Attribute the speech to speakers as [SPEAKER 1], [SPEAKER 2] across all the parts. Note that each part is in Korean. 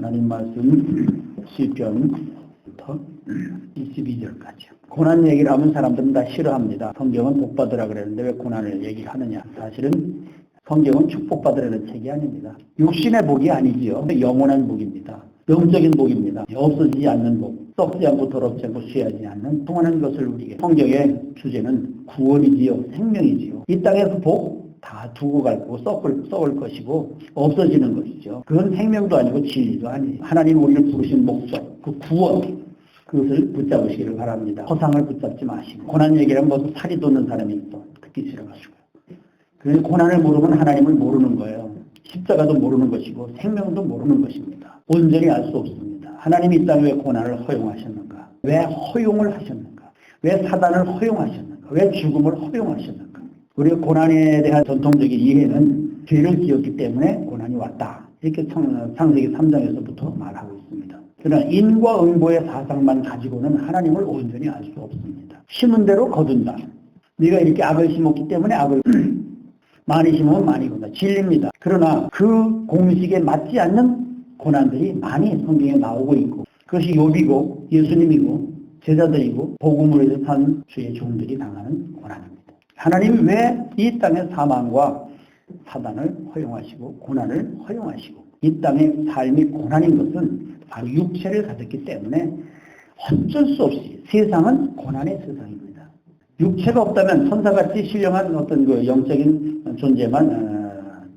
[SPEAKER 1] 하나님 말씀 시편부터 22절까지. 고난 얘기를 하면 사람들은 다 싫어합니다. 성경은 복 받으라 그랬는데 왜 고난을 얘기하느냐. 사실은 성경은 축복받으라는 책이 아닙니다. 육신의 복이 아니지요. 영원한 복입니다. 영적인 복입니다. 없어지지 않는 복, 썩지 않고 더럽지 않고 쇠하지 않는 통하는 것을 우리에게. 성경의 주제는 구원이지요. 생명이지요. 이 땅에서 복 다 두고 갈 거고 썩을 것이고 없어지는 것이죠. 그건 생명도 아니고 진리도 아니에요. 하나님 우리를 부르신 목적, 그 구원, 그것을 붙잡으시기를 바랍니다. 허상을 붙잡지 마시고. 고난 얘기라면 무슨 살이 돋는 사람이 있어. 듣기 싫어가지고. 그래서 고난을 모르면 하나님을 모르는 거예요. 십자가도 모르는 것이고 생명도 모르는 것입니다. 온전히 알 수 없습니다. 하나님이 이 땅에 왜 고난을 허용하셨는가? 왜 허용을 하셨는가? 왜 사단을 허용하셨는가? 왜 죽음을 허용하셨는가? 우리가 고난에 대한 전통적인 이해는 죄를 지었기 때문에 고난이 왔다. 이렇게 창세기 3장에서부터 말하고 있습니다. 그러나 인과 응보의 사상만 가지고는 하나님을 온전히 알 수 없습니다. 심은 대로 거둔다. 네가 이렇게 악을 심었기 때문에 악을 많이 심으면 많이 거둔다. 진리입니다. 그러나 그 공식에 맞지 않는 고난들이 많이 성경에 나오고 있고 그것이 욥이고 예수님이고 제자들이고 복음을 위해서 산 주의 종들이 당하는 고난입니다. 하나님이 왜 이 땅의 사망과 사단을 허용하시고 고난을 허용하시고 이 땅의 삶이 고난인 것은 바로 육체를 가졌기 때문에 어쩔 수 없이 세상은 고난의 세상입니다. 육체가 없다면 천사같이 신령한 어떤 그 영적인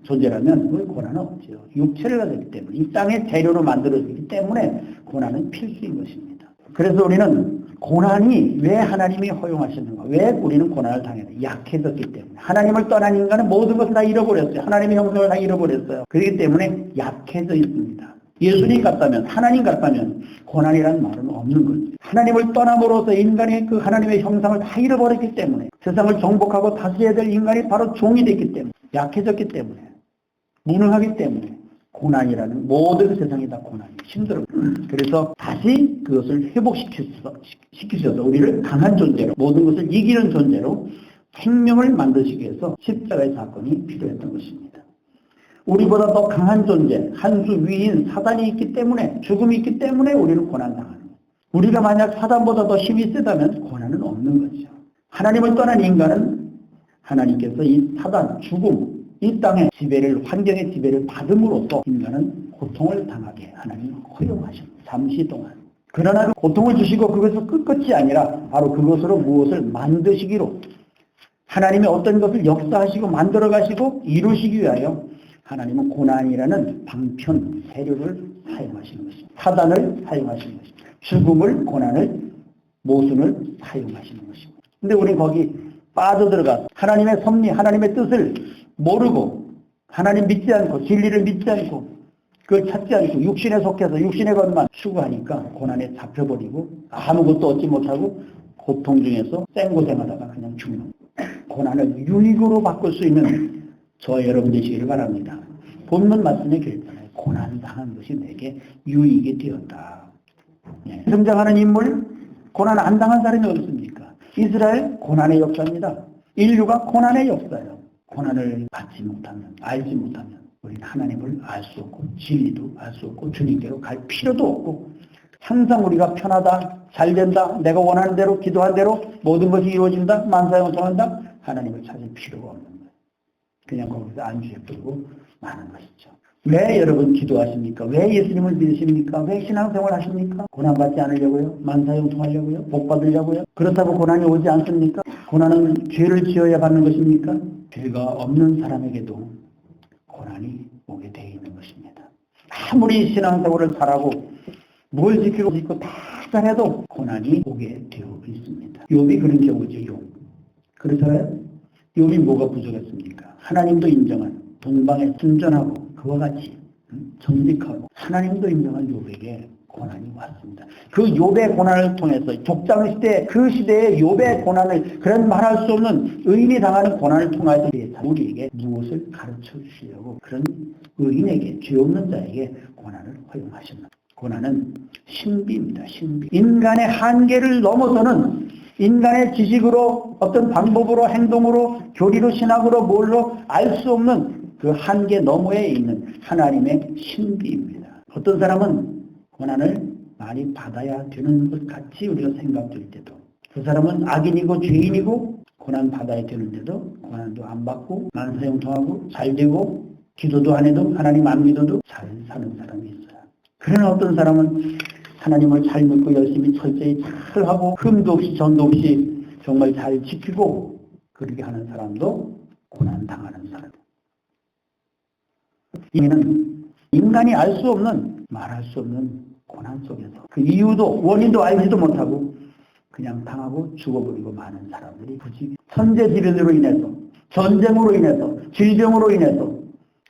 [SPEAKER 1] 존재라면 그 고난은 없죠. 육체를 가졌기 때문에 이 땅의 재료로 만들어지기 때문에 고난은 필수인 것입니다. 그래서 우리는 고난이 왜 하나님이 허용하셨는가? 왜 우리는 고난을 당했는가? 약해졌기 때문에. 하나님을 떠난 인간은 모든 것을 다 잃어버렸어요. 하나님의 형상을 다 잃어버렸어요. 그렇기 때문에 약해져 있습니다. 예수님 같다면, 하나님 같다면 고난이라는 말은 없는 거죠. 하나님을 떠남으로써 인간의 그 하나님의 형상을 다 잃어버렸기 때문에 세상을 정복하고 다스려야 될 인간이 바로 종이 됐기 때문에 약해졌기 때문에 무능하기 때문에 고난이라는 모든 세상이 다 고난이 힘들어요. 그래서 다시 그것을 회복시키셔서 우리를 강한 존재로 모든 것을 이기는 존재로 생명을 만드시기 위해서 십자가의 사건이 필요했던 것입니다. 우리보다 더 강한 존재, 한 수 위인 사단이 있기 때문에 죽음이 있기 때문에 우리는 고난당하는 거예요. 우리가 만약 사단보다 더 힘이 세다면 고난은 없는 거죠. 하나님을 떠난 인간은 하나님께서 이 사단, 죽음, 이 땅의 지배를, 환경의 지배를 받음으로써 인간은 고통을 당하게 하나님 허용하십니다. 잠시 동안. 그러나 그 고통을 주시고 그것을 끝끝이 아니라 바로 그것으로 무엇을 만드시기로 하나님의 어떤 것을 역사하시고 만들어 가시고 이루시기 위하여 하나님은 고난이라는 방편, 세류를 사용하시는 것입니다. 사단을 사용하시는 것입니다. 죽음을, 고난을, 모순을 사용하시는 것입니다. 근데 우리는 거기 빠져들어가 하나님의 섭리, 하나님의 뜻을 모르고 하나님 믿지 않고 진리를 믿지 않고 그걸 찾지 않고 육신에 속해서 육신의 것만 추구하니까 고난에 잡혀버리고 아무것도 얻지 못하고 고통 중에서 생고생하다가 그냥 죽는 고난을 유익으로 바꿀 수 있는 저 여러분 되시기를 바랍니다. 본문 말씀에 그랬잖아요. 고난당한 것이 내게 유익이 되었다. 등장하는 인물 고난 안 당한 사람이 어딨습니까? 이스라엘 고난의 역사입니다. 인류가 고난의 역사예요. 고난을 받지 못하면, 알지 못하면 우리는 하나님을 알 수 없고 진리도 알 수 없고 주님께로 갈 필요도 없고 항상 우리가 편하다, 잘 된다, 내가 원하는 대로 기도한 대로 모든 것이 이루어진다, 만사형통한다 하나님을 찾을 필요가 없는 거예요. 그냥 거기서 안주해 버리고 마는 것이죠. 왜 여러분 기도하십니까? 왜 예수님을 믿으십니까? 왜 신앙생활 하십니까? 고난받지 않으려고요? 만사형통하려고요? 복받으려고요? 그렇다고 고난이 오지 않습니까? 고난은 죄를 지어야 받는 것입니까? 죄가 없는 사람에게도 고난이 오게 되어 있는 것입니다. 아무리 신앙생활을 잘하고 뭘 지키고 있고 다 잘해도 고난이 오게 되어 있습니다. 욥이 그런 경우죠. 욥. 그래서요. 욥이 뭐가 부족했습니까? 하나님도 인정한 동방에 순전하고 그와 같이 정직하고 하나님도 인정한 욥에게 고난이 왔습니다. 그 욥의 고난을 통해서 족장 시대 그 시대의 욥의 고난을 그런 말할 수 없는 의인이 당하는 고난을 통해서 우리에게 무엇을 가르쳐 주시려고 그런 의인에게 죄 없는 자에게 고난을 허용하십니다. 고난은 신비입니다. 신비. 인간의 한계를 넘어서는 인간의 지식으로 어떤 방법으로 행동으로 교리로 신학으로 뭘로 알 수 없는 그 한계 너머에 있는 하나님의 신비입니다. 어떤 사람은 고난을 많이 받아야 되는 것 같이 우리가 생각될 때도, 그 사람은 악인이고 죄인이고 고난 받아야 되는데도 고난도 안 받고 만사형통하고 잘 되고 기도도 안 해도 하나님 안 믿어도 잘 사는 사람이 있어요. 그러나 어떤 사람은 하나님을 잘 믿고 열심히 철저히 잘 하고 흠도 없이 전도 없이 정말 잘 지키고 그렇게 하는 사람도 고난 당하는 사람. 이는 인간이 알 수 없는, 말할 수 없는 고난 속에서 그 이유도 원인도 알지도 못하고 그냥 당하고 죽어버리고 많은 사람들이 굳이 천재지변으로 인해서, 전쟁으로 인해서, 질병으로 인해서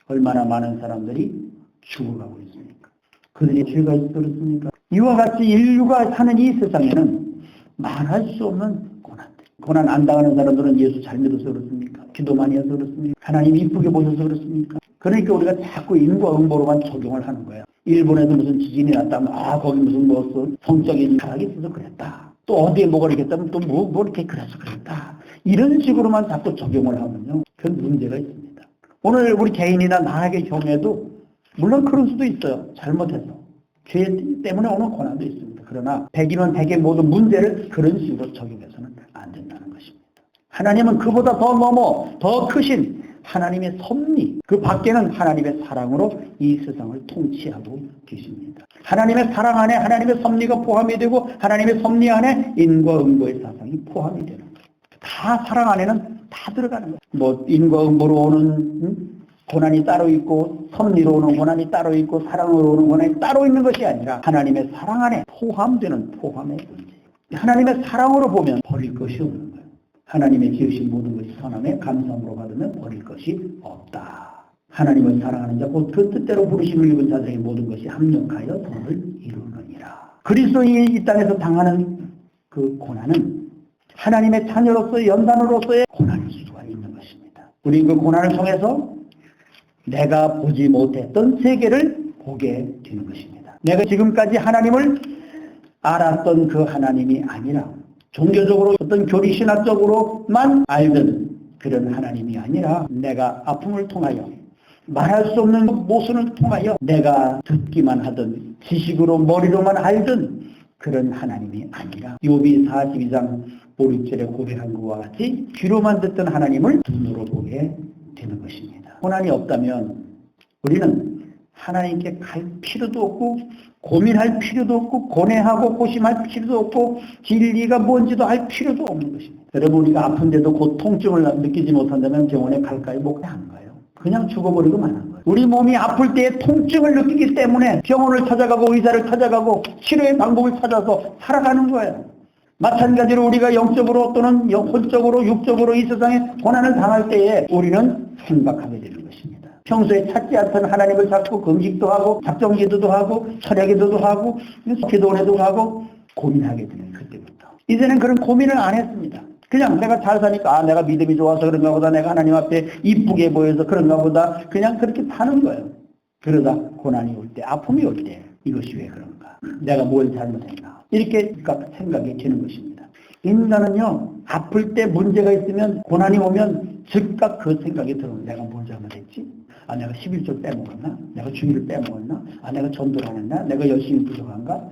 [SPEAKER 1] 얼마나 많은 사람들이 죽어가고 있습니까? 그들이 죄가 있어서 그렇습니까? 이와 같이 인류가 사는 이 세상에는 말할 수 없는 고난들. 고난 안 당하는 사람들은 예수 잘 믿어서 그렇습니까? 기도 많이 해서 그렇습니까? 하나님 이쁘게 보셔서 그렇습니까? 그러니까 우리가 자꾸 인과응보로만 적용을 하는 거예요. 일본에서 무슨 지진이 났다면 거기 무슨 성적인 타락이 있어서 그랬다. 또 어디에 뭐가 있겠다면 또 뭐 이렇게 그래서 그랬다. 이런 식으로만 자꾸 적용을 하면요, 그 문제가 있습니다. 오늘 우리 개인이나 나에게 경우에도 물론 그럴 수도 있어요. 잘못해서. 죄 때문에 오는 고난도 있습니다. 그러나 100이면 100의 모든 문제를 그런 식으로 적용해서는 안 된다는 것입니다. 하나님은 그보다 더 넘어 더 크신 하나님의 섭리, 그 밖에는 하나님의 사랑으로 이 세상을 통치하고 계십니다. 하나님의 사랑 안에 하나님의 섭리가 포함이 되고 하나님의 섭리 안에 인과응보의 사상이 포함이 되는 거예요. 다 사랑 안에는 다 들어가는 거예요. 뭐 인과응보로 오는 고난이 따로 있고 섭리로 오는 고난이 따로 있고 사랑으로 오는 고난이 따로 있는 것이 아니라 하나님의 사랑 안에 포함되는 포함의 문제예요. 하나님의 사랑으로 보면 버릴 것이 없는 거예요. 하나님의 지으신 모든 것이 선함에 감사함으로 받으면 버릴 것이 없다. 하나님을 사랑하는 자 곧 그 뜻대로 부르심을 입은 자들의 모든 것이 합력하여 선을 이루느니라. 그리스도인이 이 땅에서 당하는 그 고난은 하나님의 자녀로서의 연단으로서의 고난일 수가 있는 것입니다. 우리 그 고난을 통해서 내가 보지 못했던 세계를 보게 되는 것입니다. 내가 지금까지 하나님을 알았던 그 하나님이 아니라 종교적으로 어떤 교리 신학적으로만 알던 그런 하나님이 아니라 내가 아픔을 통하여 말할 수 없는 모순을 통하여 내가 듣기만 하던 지식으로 머리로만 알던 그런 하나님이 아니라 욥이 42장 5, 6절에 고백한 것과 같이 귀로만 듣던 하나님을 눈으로 보게 되는 것입니다. 고난이 없다면 우리는 하나님께 갈 필요도 없고 고민할 필요도 없고 고뇌하고 고심할 필요도 없고 진리가 뭔지도 알 필요도 없는 것입니다. 여러분, 우리가 아픈데도 고통증을 느끼지 못한다면 병원에 갈까요? 못 안 가요. 그냥 죽어버리고 마는 거예요. 우리 몸이 아플 때에 통증을 느끼기 때문에 병원을 찾아가고 의사를 찾아가고 치료의 방법을 찾아서 살아가는 거예요. 마찬가지로 우리가 영적으로 또는 혼적으로 육적으로 이 세상에 고난을 당할 때에 우리는 생각하게 되는 것입니다. 평소에 찾지 않던 하나님을 찾고 금식도 하고 작정기도도 하고 철야기도도 하고 기도원에도 가고 고민하게 되는 그때부터. 이제는 그런 고민을 안 했습니다. 그냥 내가 잘 사니까 내가 믿음이 좋아서 그런가 보다, 내가 하나님 앞에 이쁘게 보여서 그런가 보다, 그냥 그렇게 사는 거예요. 그러다 고난이 올 때, 아픔이 올 때 이것이 왜 그런가, 내가 뭘 잘못했나, 이렇게 생각이 되는 것입니다. 인간은요, 아플 때 문제가 있으면, 고난이 오면 즉각 그 생각이 들어요. 내가 뭘 잘못했지? 내가 11조 빼먹었나? 내가 주일을 빼먹었나? 내가 전도를 안 했나? 내가 열심히 부족한가?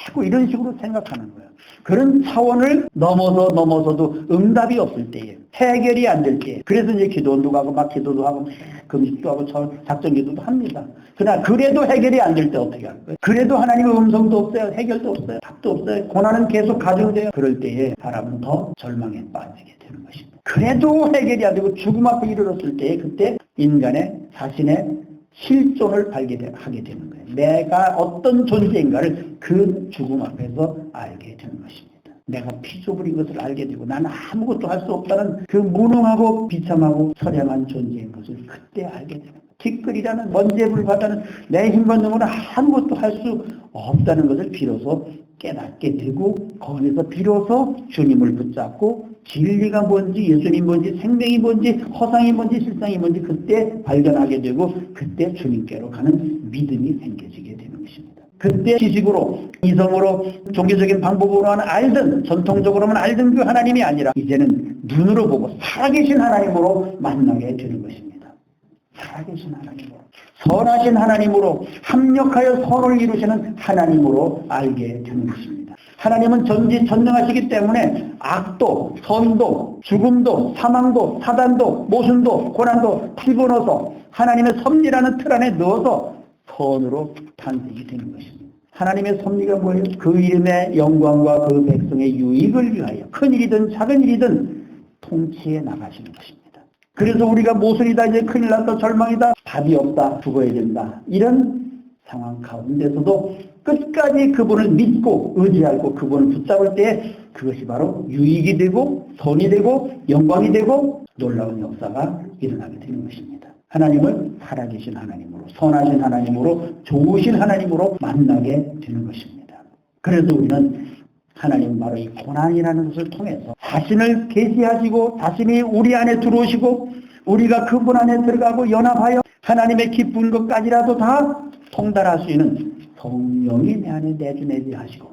[SPEAKER 1] 자꾸 이런 식으로 생각하는 거예요. 그런 차원을 넘어서도 응답이 없을 때에, 해결이 안 될 때, 그래서 이제 기도원도 가고 막 기도도 하고 금식도 하고 작정기도도 합니다. 그러나 그래도 해결이 안 될 때 어떻게 할 거예요? 그래도 하나님의 음성도 없어요. 해결도 없어요. 답도 없어요. 고난은 계속 가중돼요. 그럴 때에 사람은 더 절망에 빠지게 되는 것입니다. 그래도 해결이 안 되고 죽음 앞에 이르렀을 때에 그때 인간의 자신의 실존을 발견하게 되는 거예요. 내가 어떤 존재인가를 그 죽음 앞에서 알게 되는 것입니다. 내가 피조물인 것을 알게 되고 나는 아무것도 할 수 없다는 그 무능하고 비참하고 처량한 존재인 것을 그때 알게 되는 거예요. 티끌이라는 먼지불바다는 내 힘과 능으로 아무것도 할 수 없다는 것을 비로소 깨닫게 되고, 거기서 비로소 주님을 붙잡고 진리가 뭔지, 예수님 뭔지, 생명이 뭔지, 허상이 뭔지, 실상이 뭔지 그때 발견하게 되고, 그때 주님께로 가는 믿음이 생겨지게 되는 것입니다. 그때 지식으로, 이성으로, 종교적인 방법으로만 알던, 전통적으로만 알던 그 하나님이 아니라 이제는 눈으로 보고 살아계신 하나님으로 만나게 되는 것입니다. 살아계신 하나님으로. 선하신 하나님으로 합력하여 선을 이루시는 하나님으로 알게 되는 것입니다. 하나님은 전지전능하시기 때문에 악도, 선도, 죽음도, 사망도, 사단도, 모순도, 고난도 집어넣어서 하나님의 섭리라는 틀 안에 넣어서 선으로 탄생이 되는 것입니다. 하나님의 섭리가 뭐예요? 그 이름의 영광과 그 백성의 유익을 위하여 큰 일이든 작은 일이든 통치해 나가시는 것입니다. 그래서 우리가 모순이다, 이제 큰일 났다, 절망이다, 답이 없다, 죽어야 된다, 이런 상황 가운데서도 끝까지 그분을 믿고 의지하고 그분을 붙잡을 때 그것이 바로 유익이 되고 선이 되고 영광이 되고 놀라운 역사가 일어나게 되는 것입니다. 하나님을 살아계신 하나님으로, 선하신 하나님으로, 좋으신 하나님으로 만나게 되는 것입니다. 그래서 우리는 하나님 바로 이 고난이라는 것을 통해서 자신을 계시하시고 자신이 우리 안에 들어오시고 우리가 그분 안에 들어가고 연합하여 하나님의 기쁜 것까지라도 다 통달할 수 있는 성령이 내 안에 내주내지 하시고,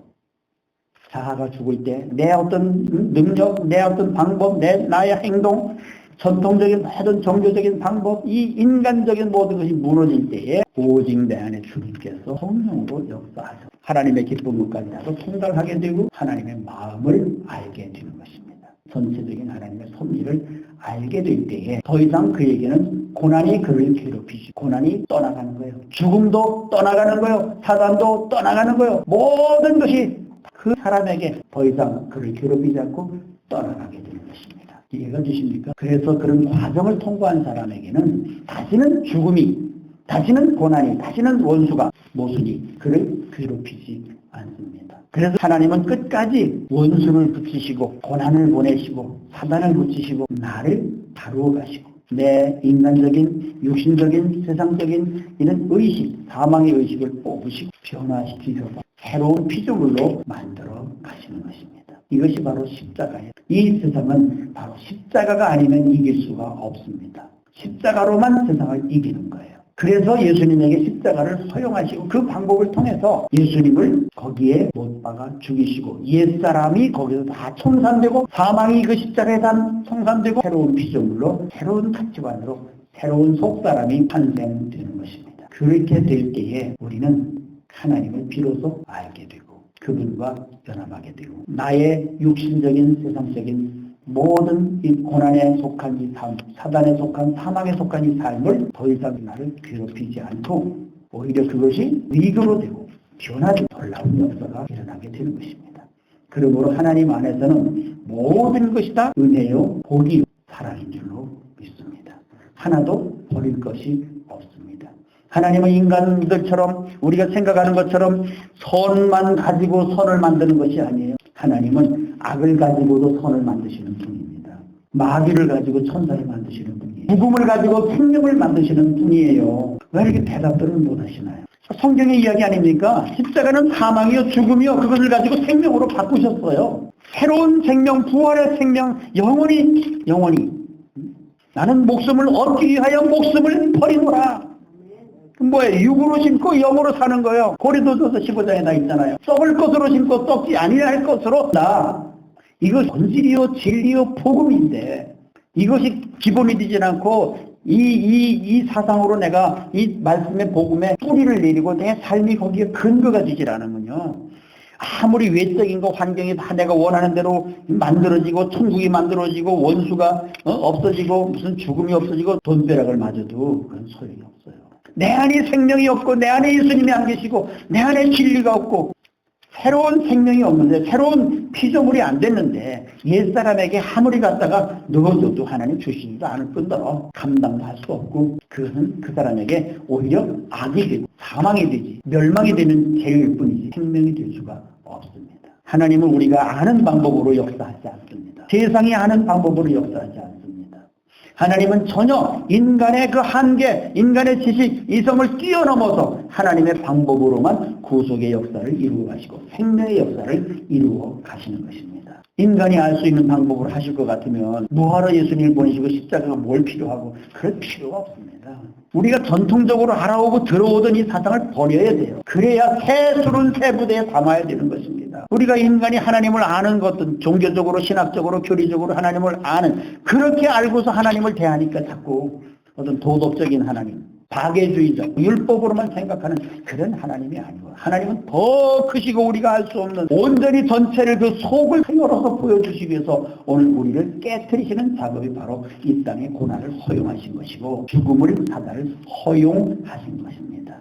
[SPEAKER 1] 자아가 죽을 때 내 어떤 능력, 내 어떤 방법, 나의 행동, 전통적인 모든 종교적인 방법, 이 인간적인 모든 것이 무너질 때에 오직 내 안에 주님께서 성령으로 역사하셔 하나님의 기쁜 것까지라도 통달하게 되고 하나님의 마음을 알게 되는 것입니다. 전체적인 하나님의 섭리를 알게 될 때에 더 이상 그에게는 고난이 그를 괴롭히시고 고난이 떠나가는 거예요. 죽음도 떠나가는 거예요. 사단도 떠나가는 거예요. 모든 것이 그 사람에게 더 이상 그를 괴롭히지 않고 떠나가게 되는 것입니다. 이해가 되십니까? 그래서 그런 과정을 통과한 사람에게는 다시는 죽음이, 다시는 고난이, 다시는 원수가, 모순이 그를 괴롭히지 않습니다. 그래서 하나님은 끝까지 원수를 붙이시고 고난을 보내시고 사단을 붙이시고 나를 다루어 가시고 내 인간적인 육신적인 세상적인 이런 의식, 사망의 의식을 뽑으시고 변화시키셔서 새로운 피조물로 만들어 가시는 것입니다. 이것이 바로 십자가예요. 이 세상은 바로 십자가가 아니면 이길 수가 없습니다. 십자가로만 세상을 이기는 거예요. 그래서 예수님에게 십자가를 허용하시고 그 방법을 통해서 예수님을 거기에 못 박아 죽이시고 옛사람이 거기서 다 청산되고 사망이 그 십자가에 다 청산되고 새로운 피조물로 새로운 가치관으로 새로운 속사람이 탄생되는 것입니다. 그렇게 될 때에 우리는 하나님을 비로소 알게 되고 그분과 연합하게 되고 나의 육신적인 세상적인 모든 이 고난에 속한 이 삶, 사단에 속한 사망에 속한 이 삶을 더 이상 나를 괴롭히지 않고 오히려 그것이 위기로 되고 변화된 놀라운 역사가 일어나게 되는 것입니다. 그러므로 하나님 안에서는 모든 것이 다 은혜요, 복이요, 사랑인 줄로 믿습니다. 하나도 버릴 것이 없습니다. 하나님은 인간들처럼 우리가 생각하는 것처럼 선만 가지고 선을 만드는 것이 아니에요. 하나님은 악을 가지고도 선을 만드시는 분입니다. 마귀를 가지고 천사를 만드시는 분이에요. 죽음을 가지고 생명을 만드시는 분이에요. 왜 이렇게 대답들을 못 하시나요? 성경의 이야기 아닙니까? 십자가는 사망이요 죽음이요 그것을 가지고 생명으로 바꾸셨어요. 새로운 생명, 부활의 생명, 영원히 나는 목숨을 얻기 위하여 목숨을 버리노라. 뭐예요? 육으로 심고 영으로 사는 거예요. 고린도전서 15장에 다 있잖아요. 썩을 것으로 심고 썩지 아니할 것으로 나. 이거 본질이요 진리요 복음인데 이것이 기본이 되지 않고 이 사상으로 내가 이 말씀의 복음에 뿌리를 내리고 내 삶이 거기에 근거가 되질 않으면요. 아무리 외적인 거 환경이 다 내가 원하는 대로 만들어지고 천국이 만들어지고 원수가 없어지고 무슨 죽음이 없어지고 돈벼락을 맞아도 그건 소용이 없어요. 내 안에 생명이 없고 내 안에 예수님이 안 계시고 내 안에 진리가 없고 새로운 생명이 없는데 새로운 피조물이 안 됐는데 옛사람에게 아무리 갖다가 넣어줘도 하나님 주시지도 않을 뿐더러 감당도 할 수 없고 그것은 그 사람에게 오히려 악이 되고 사망이 되지 멸망이 되는 죄일 뿐이지 생명이 될 수가 없습니다. 하나님은 우리가 아는 방법으로 역사하지 않습니다. 세상이 아는 방법으로 역사하지 않습니다. 하나님은 전혀 인간의 그 한계, 인간의 지식, 이성을 뛰어넘어서 하나님의 방법으로만 구속의 역사를 이루어 가시고 생명의 역사를 이루어 가시는 것입니다. 인간이 알 수 있는 방법으로 하실 것 같으면 뭐하러 예수님을 보내시고 십자가가 뭘 필요하고 그럴 필요가 없습니다. 우리가 전통적으로 알아오고 들어오던 이 사상을 버려야 돼요. 그래야 새 술은 새 부대에 담아야 되는 것입니다. 우리가 인간이 하나님을 아는 것은 종교적으로 신학적으로 교리적으로 하나님을 아는 그렇게 알고서 하나님을 대하니까 자꾸 어떤 도덕적인 하나님 박애주의적, 율법으로만 생각하는 그런 하나님이 아니고, 하나님은 더 크시고 우리가 알 수 없는 온전히 전체를 그 속을 열어서 보여주시기 위해서 오늘 우리를 깨트리시는 작업이 바로 이 땅의 고난을 허용하신 것이고 죽음을 사단을 허용하신 것입니다.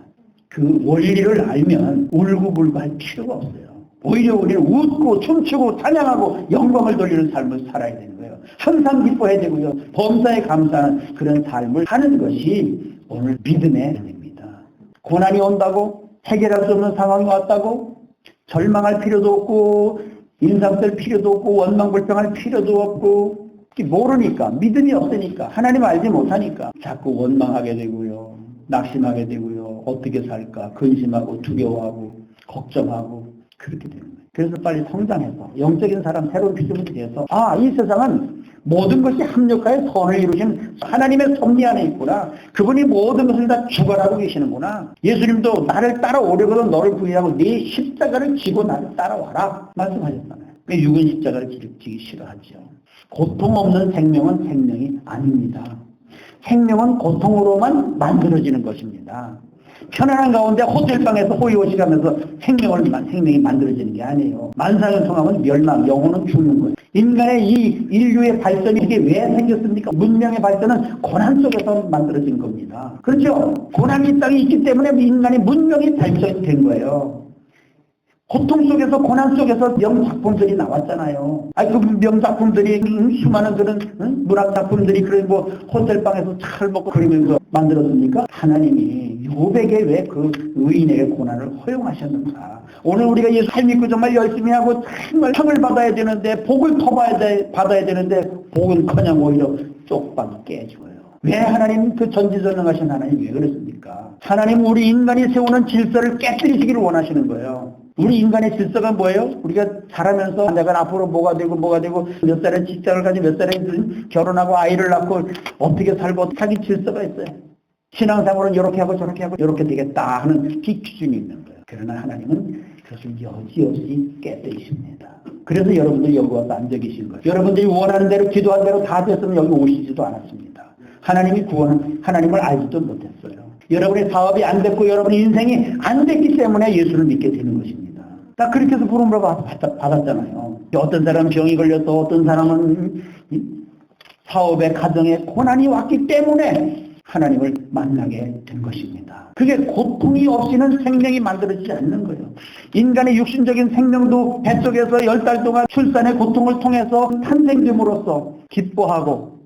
[SPEAKER 1] 그 원리를 알면 울고불고 할 필요가 없어요. 오히려 우리는 웃고 춤추고 찬양하고 영광을 돌리는 삶을 살아야 되는 거예요. 항상 기뻐해야 되고요. 범사에 감사하는 그런 삶을 하는 것이 오늘 믿음의 은혜입니다. 고난이 온다고 해결할 수 없는 상황이 왔다고 절망할 필요도 없고 인상 쓸 필요도 없고 원망불평할 필요도 없고 모르니까 믿음이 없으니까 하나님 알지 못하니까 자꾸 원망하게 되고요. 낙심하게 되고요. 어떻게 살까 근심하고 두려워하고 걱정하고 그렇게 되는 거예요. 그래서 빨리 성장해서 영적인 사람 새로운 피조물이 돼서 이 세상은 모든 것이 합력하여 선을 이루신 하나님의 섭리 안에 있구나. 그분이 모든 것을 다 주관하고 계시는구나. 예수님도 나를 따라오려거든 너를 부인하고 네 십자가를 지고 나를 따라와라 말씀하셨잖아요. 육은 십자가를 지기 싫어하죠. 고통 없는 생명은 생명이 아닙니다. 생명은 고통으로만 만들어지는 것입니다. 편안한 가운데 호텔방에서 호의호식하면서 생명이 만들어지는 게 아니에요. 만상을 통하면 멸망, 영혼은 죽는 거예요. 인간의 이 인류의 발전이 이게 왜 생겼습니까? 문명의 발전은 고난 속에서 만들어진 겁니다. 그렇죠? 고난이 이 땅에 있기 때문에 인간의 문명이 발전이 된 거예요. 고통 속에서 고난 속에서 명작품들이 나왔잖아요. 그 명작품들이 수많은 그런 문학작품들이 그런 호텔방에서 잘 먹고 그러면서 만들었습니까? 하나님이 요백에 왜 그 의인에게 고난을 허용하셨는가? 오늘 우리가 예수 믿고 정말 열심히 하고 정말 상을 받아야 되는데 복을 받아야 되는데 복은커녕 오히려 쪽방 깨져요. 왜 하나님 그 전지전능하신 하나님 왜 그랬습니까? 하나님 우리 인간이 세우는 질서를 깨뜨리시기를 원하시는 거예요. 우리 인간의 질서가 뭐예요? 우리가 자라면서 내가 앞으로 뭐가 되고 몇 살에 직장을 가지고 몇 살에 결혼하고 아이를 낳고 어떻게 살고 자기 질서가 있어요. 신앙상으로는 이렇게 하고 저렇게 하고 이렇게 되겠다 하는 기준이 있는 거예요. 그러나 하나님은 그것을 여지없이 깨뜨리십니다. 그래서 여러분들이 여기 와서 앉아 계신 거예요. 여러분들이 원하는 대로 기도한 대로 다 됐으면 여기 오시지도 않았습니다. 하나님을 알지도 못했어요. 여러분의 사업이 안 됐고 여러분의 인생이 안 됐기 때문에 예수를 믿게 되는 것입니다. 다 그렇게 해서 부름으로 받았잖아요. 어떤 사람은 병이 걸려서 어떤 사람은 사업에 가정에 고난이 왔기 때문에 하나님을 만나게 된 것입니다. 그게 고통이 없이는 생명이 만들어지지 않는 거예요. 인간의 육신적인 생명도 뱃속에서 10달 동안 출산의 고통을 통해서 탄생됨으로써 기뻐하고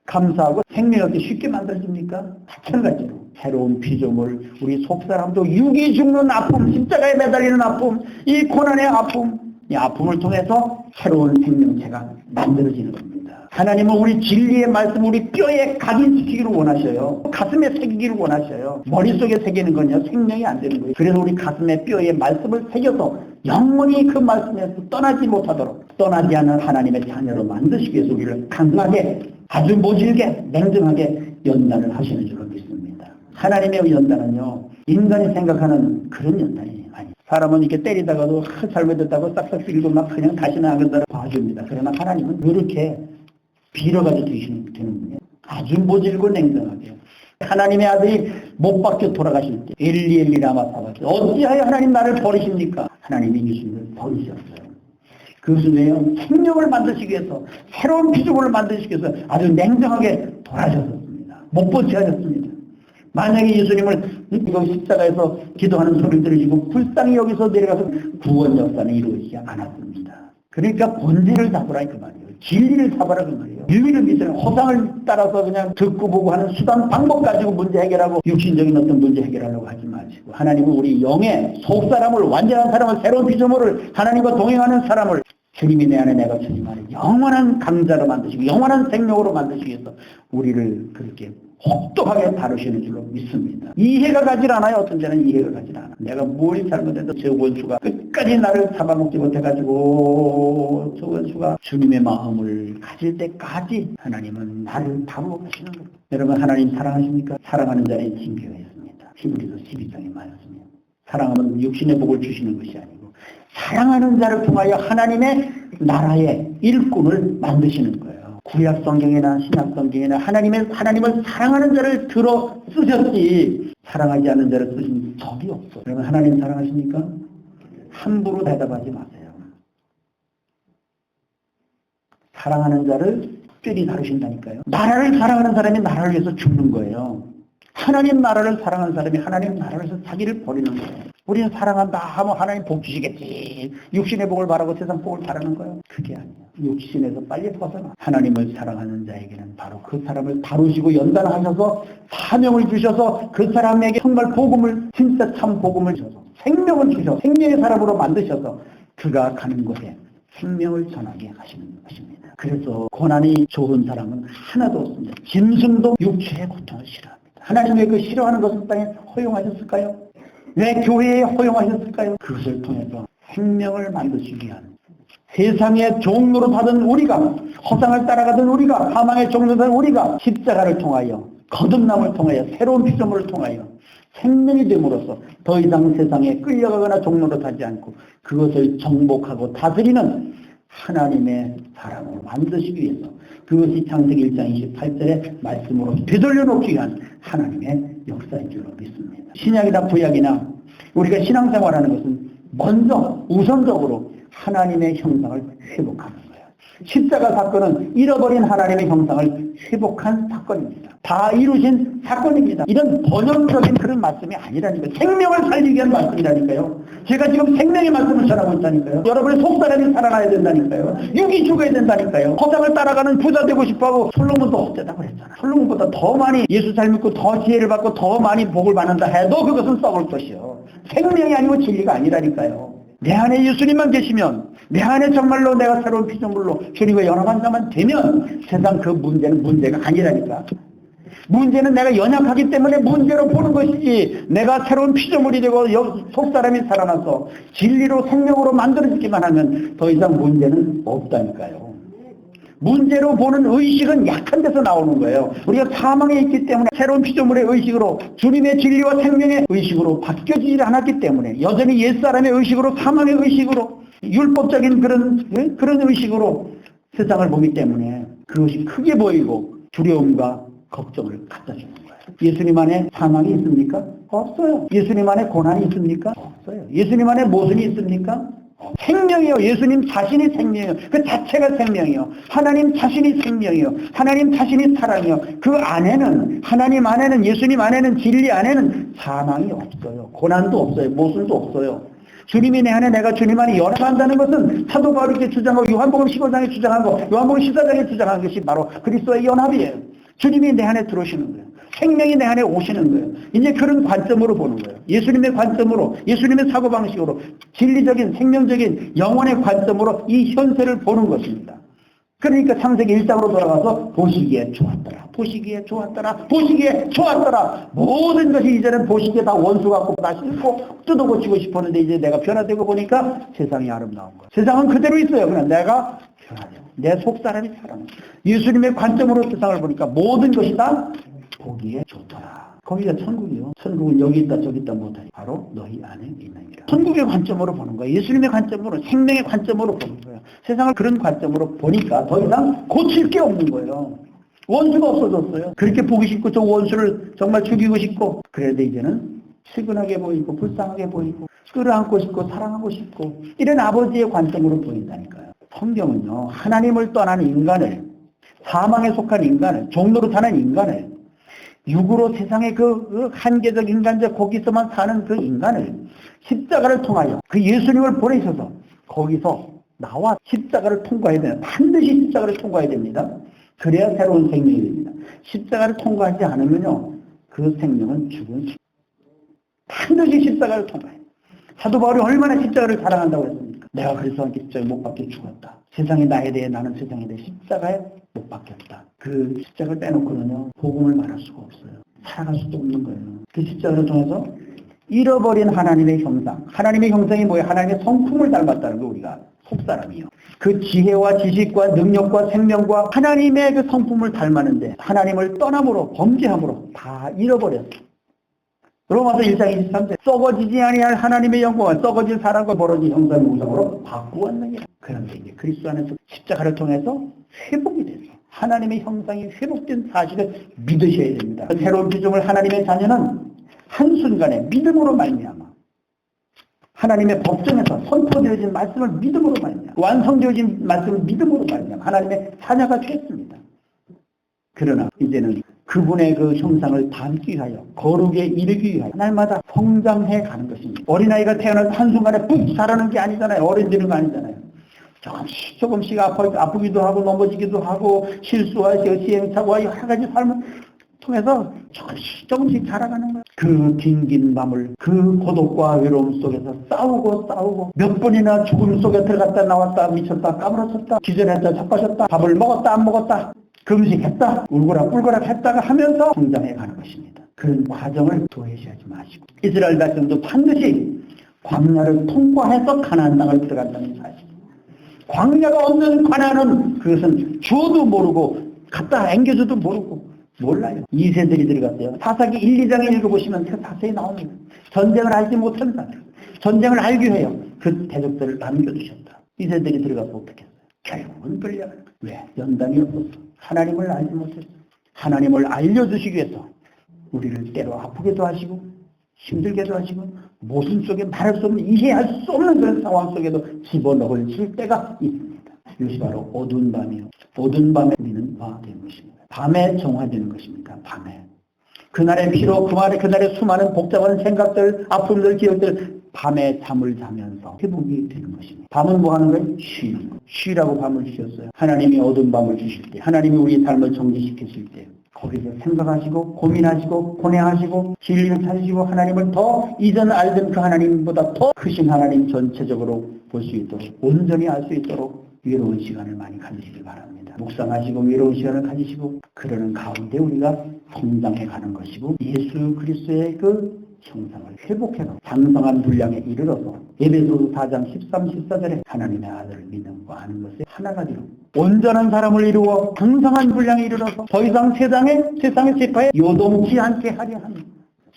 [SPEAKER 1] 감사하고 생명이 어떻게 쉽게 만들어집니까? 마찬가지로 새로운 피조물, 우리 속사람도 육이 죽는 아픔, 십자가에 매달리는 아픔, 이 고난의 아픔, 이 아픔을 통해서 새로운 생명체가 만들어지는 겁니다. 하나님은 우리 진리의 말씀 우리 뼈에 각인시키기를 원하셔요. 가슴에 새기기를 원하셔요. 머릿속에 새기는 건요 생명이 안 되는 거예요. 그래서 우리 가슴에 뼈에 말씀을 새겨서 영원히 그 말씀에서 떠나지 못하도록 떠나지 않는 하나님의 자녀로 만드시기 위해서 우리를 강하게 아주 모질게 냉정하게 연단을 하시는 줄로 믿습니다. 하나님의 연단은요 인간이 생각하는 그런 연단이 아니에요. 사람은 이렇게 때리다가도 잘못했다고 싹싹 쓸고 막 그냥 다시 나가다가 봐줍니다. 그러나 하나님은 이렇게 빌어가지고 되는 분이에요. 아주 모질고 냉정하게. 하나님의 아들이 못 박혀 돌아가실 때 엘리 라마 사바키 어찌하여 하나님 나를 버리십니까? 하나님이 예수님을 버리셨어요. 그것은 왜요? 생명을 만드시기 위해서 새로운 피조물을 만드시기 위해서 아주 냉정하게 돌아가셨습니다. 못 버티하셨습니다. 만약에 예수님을 이거 십자가에서 기도하는 소리를 들으시고 불쌍히 여기서 내려가서 구원 역사는 이루어지지 않았습니다. 그러니까 본질을 잡으라 그 말이에요. 진리를 잡아라 그 말이에요. 유미를 믿으면 허상을 따라서 그냥 듣고 보고 하는 수단 방법 가지고 문제 해결하고 육신적인 어떤 문제 해결하려고 하지 마시고 하나님은 우리 영의 속사람을 완전한 사람을 새로운 피조물을 하나님과 동행하는 사람을 주님이 내 안에 내가 주님 안에 영원한 강자로 만드시고 영원한 생명으로 만드시기 위해서 우리를 그렇게 혹독하게 다루시는 줄로 믿습니다. 이해가 가질 않아요. 어떤 때는 이해가 가질 않아. 내가 뭘 잘못해도 저 원수가 끝까지 나를 잡아먹지 못해가지고 저 원수가 주님의 마음을 가질 때까지 하나님은 나를 다루어 가시는 거예요. 여러분 하나님 사랑하십니까? 사랑하는 자는 징계가 있습니다. 히브리서 12장에 말했습니다. 사랑하면 육신의 복을 주시는 것이 아니고 사랑하는 자를 통하여 하나님의 나라의 일꾼을 만드시는 거예요. 구약 성경이나 신약 성경이나 하나님을 사랑하는 자를 들어 쓰셨지 사랑하지 않는 자를 쓰신 적이 없어. 그러면 하나님 사랑하십니까? 함부로 대답하지 마세요. 사랑하는 자를 특별히 다루신다니까요. 나라를 사랑하는 사람이 나라를 위해서 죽는 거예요. 하나님 나라를 사랑하는 사람이 하나님 나라를 위해서 자기를 버리는 거예요. 우리는 사랑한다 하면 하나님 복 주시겠지. 육신의 복을 바라고 세상 복을 바라는 거예요. 그게 아니에요. 육신에서 빨리 벗어나. 하나님을 사랑하는 자에게는 바로 그 사람을 다루시고 연단하셔서 사명을 주셔서 그 사람에게 정말 복음을 진짜 참 복음을 주셔서 생명을 주셔서 생명의 사람으로 만드셔서 그가 가는 곳에 생명을 전하게 하시는 것입니다. 그래서 고난이 좋은 사람은 하나도 없습니다. 짐승도 육체의 고통을 싫어합니다. 하나님의 그 싫어하는 것을 땅에 허용하셨을까요? 왜 교회에 허용하셨을까요? 그것을 통해서 생명을 만드시기 위한 세상의 종로로 받은 우리가 허상을 따라가던 우리가 사망의 종로로 받은 우리가 십자가를 통하여 거듭남을 통하여 새로운 피조물을 통하여 생명이 됨으로써 더 이상 세상에 끌려가거나 종로로 타지 않고 그것을 정복하고 다스리는 하나님의 사람으로 만드시기 위해서 그것이 창세기 1장 28절의 말씀으로 되돌려 놓기 위한 하나님의 역사인 줄로 믿습니다. 신약이나 구약이나 우리가 신앙생활하는 것은 먼저 우선적으로 하나님의 형상을 회복하는 거예요. 십자가 사건은 잃어버린 하나님의 형상을 회복한 사건입니다. 다 이루신 사건입니다. 이런 번영적인 그런 말씀이 아니라니까요. 생명을 살리기 위한 말씀이라니까요. 제가 지금 생명의 말씀을 전하고 있다니까요. 여러분의 속사람이 살아나야 된다니까요. 육이 죽어야 된다니까요. 허상을 따라가는 부자 되고 싶어하고 솔로몬도 어쩌다고 그랬잖아. 솔로몬보다 더 많이 예수 잘 믿고 더 지혜를 받고 더 많이 복을 받는다 해도 그것은 썩을 것이요. 생명이 아니고 진리가 아니라니까요. 내 안에 예수님만 계시면 내 안에 정말로 내가 새로운 피조물로 주님과 연합한 자만 되면 세상 그 문제는 문제가 아니라니까. 문제는 내가 연약하기 때문에 문제로 보는 것이지 내가 새로운 피조물이 되고 속사람이 살아나서 진리로 생명으로 만들어지기만 하면 더 이상 문제는 없다니까요. 문제로 보는 의식은 약한 데서 나오는 거예요. 우리가 사망에 있기 때문에 새로운 피조물의 의식으로 주님의 진리와 생명의 의식으로 바뀌어지지 않았기 때문에 여전히 옛사람의 의식으로 사망의 의식으로 율법적인 그런 의식으로 세상을 보기 때문에 그것이 크게 보이고 두려움과 걱정을 갖다 주는 거예요. 예수님 안에 사망이 있습니까? 없어요. 예수님 안에 고난이 있습니까? 없어요. 예수님 안에 모순이 있습니까? 생명이요. 예수님 자신이 생명이요. 그 자체가 생명이요. 하나님 자신이 생명이요. 하나님 자신이 사랑이요. 그 안에는 하나님 안에는 예수님 안에는 진리 안에는 사망이 없어요. 고난도 없어요. 모순도 없어요. 주님이 내 안에 내가 주님 안에 연합한다는 것은 사도 바울이 이렇게 주장하고 요한복음 15장에 주장한 거 요한복음 14장에 주장한 것이 바로 그리스도의 연합이에요. 주님이 내 안에 들어오시는 거예요. 생명이 내 안에 오시는 거예요. 이제 그런 관점으로 보는 거예요. 예수님의 관점으로, 예수님의 사고방식으로, 진리적인, 생명적인, 영혼의 관점으로 이 현세를 보는 것입니다. 그러니까 창세기 1장으로 돌아가서 보시기에 좋았더라. 보시기에 좋았더라. 보시기에 좋았더라. 모든 것이 이제는 보시기에 다 원수 같고 다 싫고 뜯어고치고 싶었는데 이제 내가 변화되고 보니까 세상이 아름다운 거예요. 세상은 그대로 있어요. 그냥 내가 변화되고 내 속사람이 살아나. 예수님의 관점으로 세상을 보니까 모든 것이 다 보기에 좋더라. 거기가 천국이요. 천국은 여기 있다 저기 있다 못하니 바로 너희 안에 있느니라. 천국의 관점으로 보는 거예요. 예수님의 관점으로 생명의 관점으로 보는 거예요. 세상을 그런 관점으로 보니까 더 이상 고칠 게 없는 거예요. 원수가 없어졌어요. 그렇게 보기 싶고 저 원수를 정말 죽이고 싶고 그래도 이제는 측은하게 보이고 불쌍하게 보이고 끌어안고 싶고 사랑하고 싶고 이런 아버지의 관점으로 보인다니까요. 성경은요. 하나님을 떠난 인간을 사망에 속한 인간을 종로로 사는 인간을 육으로 세상의 그 한계적 인간적 거기서만 사는 그 인간을 십자가를 통하여 그 예수님을 보내셔서 거기서 나와 십자가를 통과해야 돼요. 반드시 십자가를 통과해야 됩니다. 그래야 새로운 생명이 됩니다. 십자가를 통과하지 않으면요. 그 생명은 죽은 반드시 십자가를 통과해요. 사도 바울이 얼마나 십자가를 사랑한다고 했습니까? 내가 그리스도께 십자가에 못 박혀 죽었다. 세상이 나에 대해 나는 세상에 대해 십자가에 못 박혔다. 그 십자가를 빼놓고는요. 복음을 말할 수가 없어요. 살아갈 수도 없는 거예요. 그 십자가를 통해서 잃어버린 하나님의 형상. 하나님의 형상이 뭐예요? 하나님의 성품을 닮았다는 거 우리가 속사람이요. 그 지혜와 지식과 능력과 생명과 하나님의 그 성품을 닮았는데 하나님을 떠남으로 범죄함으로 다 잃어버렸어요. 로마서 1장 23절 썩어지지 아니할 하나님의 영광을 썩어질 사람과 벌어진 형상의 우상으로 바꾸었느니라. 그런데 이제 그리스도 안에서 십자가를 통해서 회복이 돼서 하나님의 형상이 회복된 사실을 믿으셔야 됩니다. 새로운 피조물 하나님의 자녀는 한순간에 믿음으로 말미암아 하나님의 법정에서 선포되어진 말씀을 믿음으로 말미암아 완성되어진 말씀을 믿음으로 말미암아 하나님의 자녀가 됐습니다. 그러나 이제는 그분의 그 형상을 닮기 위하여 거룩에 이르기 위하여 날마다 성장해 가는 것입니다. 어린아이가 태어나서 한순간에 푹 자라는 게 아니잖아요. 어른되는 거 아니잖아요. 조금씩 아프기도 하고 넘어지기도 하고 실수하시고 시행착오와 여러 가지 삶을 통해서 조금씩 자라가는 거예요. 그 긴긴 밤을 그 고독과 외로움 속에서 싸우고 몇 번이나 죽음 속에 들어갔다 나왔다 미쳤다 까무러쳤다 기절했다 자빠졌다 밥을 먹었다 안 먹었다 금식했다 울고락 했다가 하면서 성장해 가는 것입니다. 그런 과정을 도외시하지 마시고 이스라엘 백성도 반드시 광야를 통과해서 가나안 땅을 들어간다는 사실. 광야가 없는 가나안은 그것은 주어도 모르고 갖다 앵겨줘도 모르고 몰라요. 2세들이 들어갔어요. 사사기 1, 2장에 읽어보시면 그 자세히 나옵니다. 전쟁을 알지 못한 사람, 전쟁을 알기 위해요. 그 대적들을 남겨두셨다. 2세들이 들어가서 어떻게 했어요? 결국은 끌려가요. 왜? 연단이 없었어. 하나님을 알지 못했어. 하나님을 알려주시기 위해서 우리를 때로 아프게도 하시고 힘들게도 하시고 모순 속에 말할 수 없는 이해할 수 없는 그런 상황 속에도 집어넣을 때가 있습니다. 이것이 바로 어두운 밤이요. 어두운 밤에 우리는 화된 것입니다. 밤에 정화되는 것입니다. 밤에. 그날의 피로 그날의 수많은 복잡한 생각들, 아픔들, 기억들 밤에 잠을 자면서 회복이 되는 것입니다. 밤은 뭐 하는 거예요? 쉬는 거예요. 쉬라고 밤을 주셨어요. 하나님이 어두운 밤을 주실 때, 하나님이 우리 삶을 정지시켰을 때 거기서 생각하시고 고민하시고 고뇌하시고 진리를 찾으시고 하나님을 더 이전 알던 그 하나님보다 더 크신 하나님 전체적으로 볼 수 있도록 온전히 알 수 있도록 외로운 시간을 많이 가지시길 바랍니다. 묵상하시고 외로운 시간을 가지시고 그러는 가운데 우리가 성장해 가는 것이고 예수 그리스도의 그 형상을 회복해서 장성한 분량에 이르러서 에베소서 4장 13, 14절에 하나님의 아들을 믿음과 아는 것에 하나가 되어 온전한 사람을 이루어 장성한 분량에 이르러서 더 이상 세상의 세파에 요동치 않게 하려 합니다.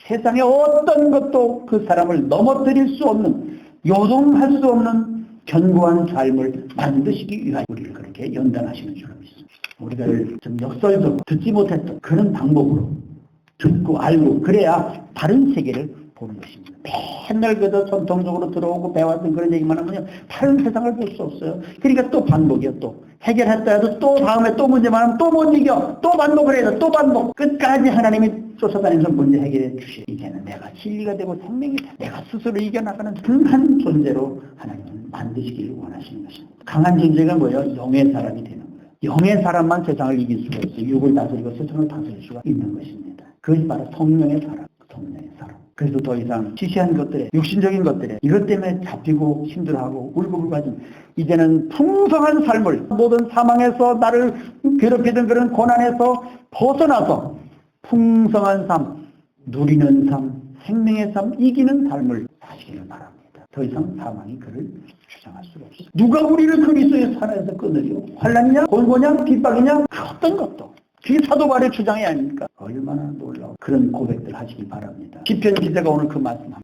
[SPEAKER 1] 세상의 어떤 것도 그 사람을 넘어뜨릴 수 없는 요동할 수 없는 견고한 삶을 만드시기 위하여 우리를 그렇게 연단하시는 줄로 믿습니다. 우리가 좀 역설적으로 듣지 못했던 그런 방법으로 듣고 알고 그래야 다른 세계를 보는 것입니다. 맨날 그저 전통적으로 들어오고 배웠던 그런 얘기만 하면 다른 세상을 볼 수 없어요. 그러니까 또 반복이요. 또 해결했다 해도 또 다음에 또 문제만 하면 또 못 이겨. 또 반복을 해서 또 반복. 끝까지 하나님이 쫓아다니면서 문제 해결해 주시. 이제는 내가 진리가 되고 생명이 돼. 내가 스스로 이겨나가는 강한 존재로 하나님은 만드시기를 원하시는 것입니다. 강한 존재가 뭐예요? 영의 사람이 되는 거예요. 영의 사람만 세상을 이길 수가 있어요. 육을 다스리고 세상을 다스릴 수가 있는 것입니다. 그것이 바로 성령의 사람, 성령의 사람. 그래서 더 이상 시시한 것들에, 육신적인 것들에 이것 때문에 잡히고 힘들어하고 울고불고 하지 이제는 풍성한 삶을 모든 사망에서 나를 괴롭히던 그런 고난에서 벗어나서 풍성한 삶, 누리는 삶, 생명의 삶, 이기는 삶을 사시기를 바랍니다. 더 이상 사망이 그를 주장할 수가 없습니다. 누가 우리를 그리스도의 산에서 끊으리요? 환난이냐, 곤고냐, 핍박이냐, 어떤 것도. 그게 사도 바울의 주장이 아닙니까? 얼마나 놀라운 그런 고백들 하시기 바랍니다. 시편 기자가 오늘 그 말씀합니다.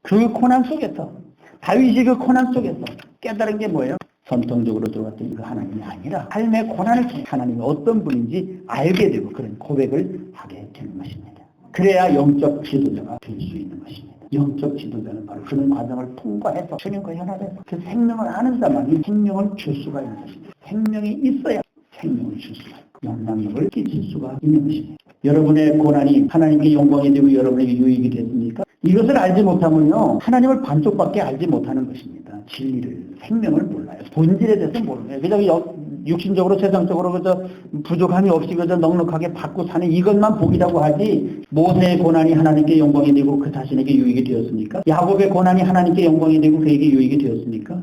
[SPEAKER 1] 그 고난 속에서 다윗이 그 고난 속에서 깨달은 게 뭐예요? 전통적으로 들어왔던 그 하나님이 아니라 삶의 고난을 통해 하나님이 어떤 분인지 알게 되고 그런 고백을 하게 되는 것입니다. 그래야 영적 지도자가 될 수 있는 것입니다. 영적 지도자는 바로 그런 과정을 통과해서 주님과 연합해서 그 생명을 아는 자만이 생명을 줄 수가 있는 것입니다. 생명이 있어야 생명을 줄 수가 있고 영향력을 끼칠 수가 있는 것입니다. 여러분의 고난이 하나님께 영광이 되고 여러분에게 유익이 됐습니까? 이것을 알지 못하면요 하나님을 반쪽밖에 알지 못하는 것입니다. 진리를, 생명을 몰라요. 본질에 대해서 모르는 거예요. 그냥 육신적으로 세상적으로 그저 부족함이 없이 그저 넉넉하게 받고 사는 이것만 복이라고 하지 모세의 고난이 하나님께 영광이 되고 그 자신에게 유익이 되었습니까? 야곱의 고난이 하나님께 영광이 되고 그에게 유익이 되었습니까?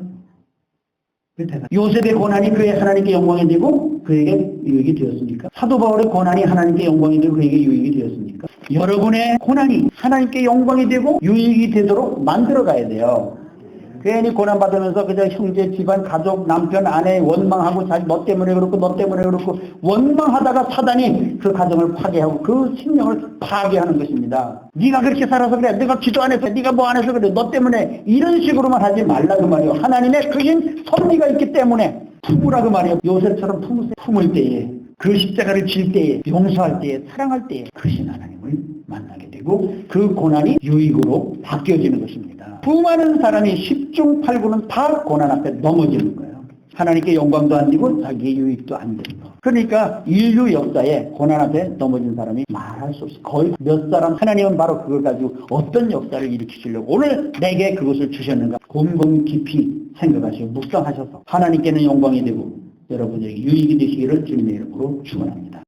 [SPEAKER 1] 요셉의 고난이 그의 하나님께 영광이 되고 그에게 유익이 되었습니까? 사도 바울의 고난이 하나님께 영광이 되고 그에게 유익이 되었습니까? 여러분의 고난이 하나님께 영광이 되고 유익이 되도록 만들어가야 돼요. 괜히 고난받으면서 그저 형제, 집안, 가족, 남편, 아내 원망하고 너 때문에 그렇고 너 때문에 그렇고 원망하다가 사단이 그 가정을 파괴하고 그 심령을 파괴하는 것입니다. 네가 그렇게 살아서 그래. 네가 기도 안 해서 네가 뭐 안 해서 그래. 너 때문에 이런 식으로만 하지 말라고 말이에요. 하나님의 크신 섭리가 있기 때문에 품으라고 말이에요. 요셉처럼 품을 때에 그 십자가를 질 때에, 용서할 때에, 사랑할 때에 크신 하나님을 만나게 되고 그 고난이 유익으로 바뀌어지는 것입니다. 수많은 사람이 10중 8구는 다 고난 앞에 넘어지는 거예요. 하나님께 영광도 안 되고 자기의 유익도 안 되는 거. 그러니까 인류 역사에 고난 앞에 넘어진 사람이 말할 수 없어. 거의 몇 사람. 하나님은 바로 그걸 가지고 어떤 역사를 일으키시려고 오늘 내게 그것을 주셨는가 곰곰이 깊이 생각하시고 묵상하셔서 하나님께는 영광이 되고 여러분에게 유익이 되시기를 주님의 이름으로 축원합니다.